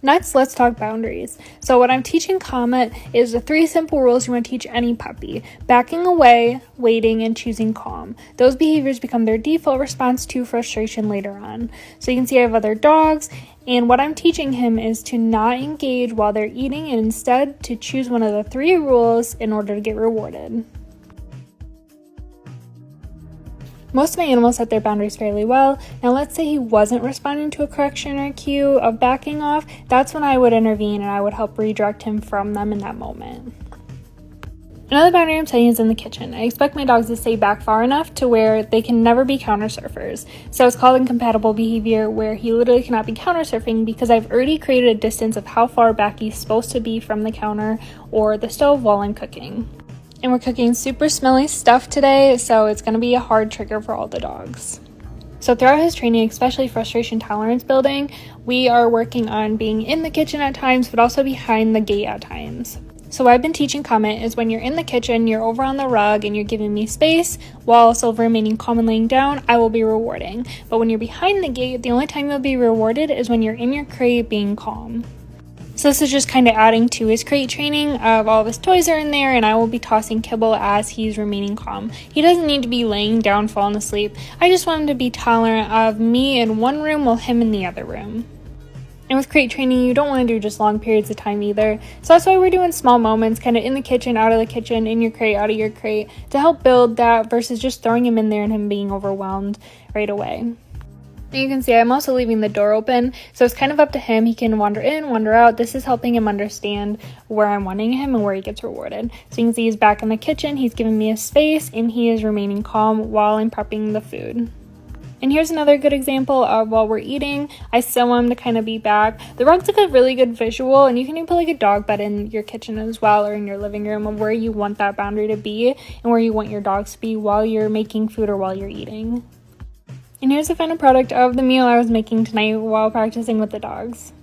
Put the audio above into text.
Next, let's talk boundaries. So what I'm teaching Comet is the 3 simple rules you want to teach any puppy: backing away, waiting, and choosing calm. Those behaviors become their default response to frustration later on. So you can see I have other dogs, and what I'm teaching him is to not engage while they're eating and instead to choose one of the 3 rules in order to get rewarded. Most of my animals set their boundaries fairly well. Now let's say he wasn't responding to a correction or cue of backing off. That's when I would intervene and I would help redirect him from them in that moment. Another boundary I'm setting is in the kitchen. I expect my dogs to stay back far enough to where they can never be counter surfers. So it's called incompatible behavior, where he literally cannot be counter surfing because I've already created a distance of how far back he's supposed to be from the counter or the stove while I'm cooking. And we're cooking super smelly stuff today, so it's going to be a hard trigger for all the dogs. So throughout his training, especially frustration tolerance building, we are working on being in the kitchen at times, but also behind the gate at times. So what I've been teaching Comet is when you're in the kitchen, you're over on the rug and you're giving me space, while also remaining calm and laying down, I will be rewarding. But when you're behind the gate, the only time you'll be rewarded is when you're in your crate being calm. So this is just kind of adding to his crate training of all of his toys are in there, and I will be tossing kibble as he's remaining calm. He doesn't need to be laying down, falling asleep. I just want him to be tolerant of me in one room while him in the other room. And with crate training, you don't want to do just long periods of time either. So that's why we're doing small moments, kind of in the kitchen, out of the kitchen, in your crate, out of your crate, to help build that versus just throwing him in there and him being overwhelmed right away. And you can see I'm also leaving the door open, so it's kind of up to him. He can wander in, wander out. This is helping him understand where I'm wanting him and where he gets rewarded. So you can see he's back in the kitchen, he's giving me a space, and he is remaining calm while I'm prepping the food. And here's another good example of while we're eating, I still want him to kind of be back. The rug's like a really good visual, and you can even put like a dog bed in your kitchen as well, or in your living room, of where you want that boundary to be and where you want your dogs to be while you're making food or while you're eating. And here's the final product of the meal I was making tonight while practicing with the dogs.